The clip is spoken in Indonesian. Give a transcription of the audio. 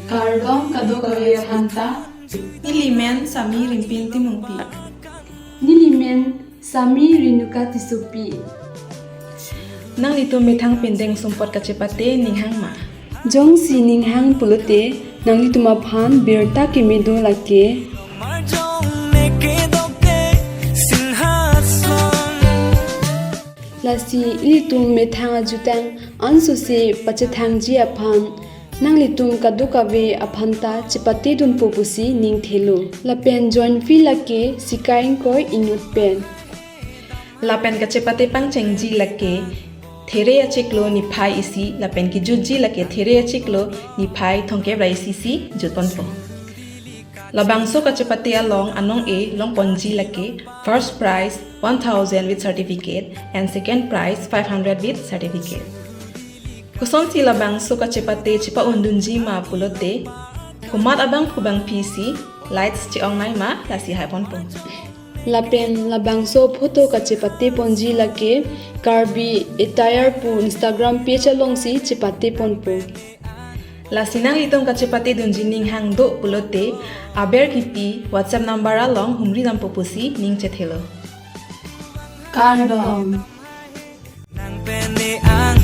Kardom kadokawe hanta. Nilimen sami rimpin timungpi. Nilimen sami rinuka tisupi. Nang litu mithang pindeng sumpot kacepate ninghang ma. Jong si ninghang pulote nangli tuma phan birta kimido lake. Lasi litum methang ajutang ansu se pachathang ji aphan nang litum kadukawe aphanta chipate dun popusi ning thelu lapen join fi lake sikaing koi inut pen Lapen kacepate pangchengji lake there achiklo ni phai isi lapen ki jutji lake there achiklo ni phai thongke raisi si jutponpo. Labangso kacepate along anong A long ponji lake first prize 1000 with certificate and second prize 500 with certificate. Kuson si labangso kacepate chipa undunji ma pulote kumat abang kubang PC lights chi ongnai ma lasi haiponpo. lapen labangso photo kachipate ponji lake karbi attire pu Instagram page along si chipate ponpo Lasinang litong kacepate dunji ning hang do pulote aber kipi WhatsApp number along humri nampo pusi ning chat hello. Kardom. Nang pene ang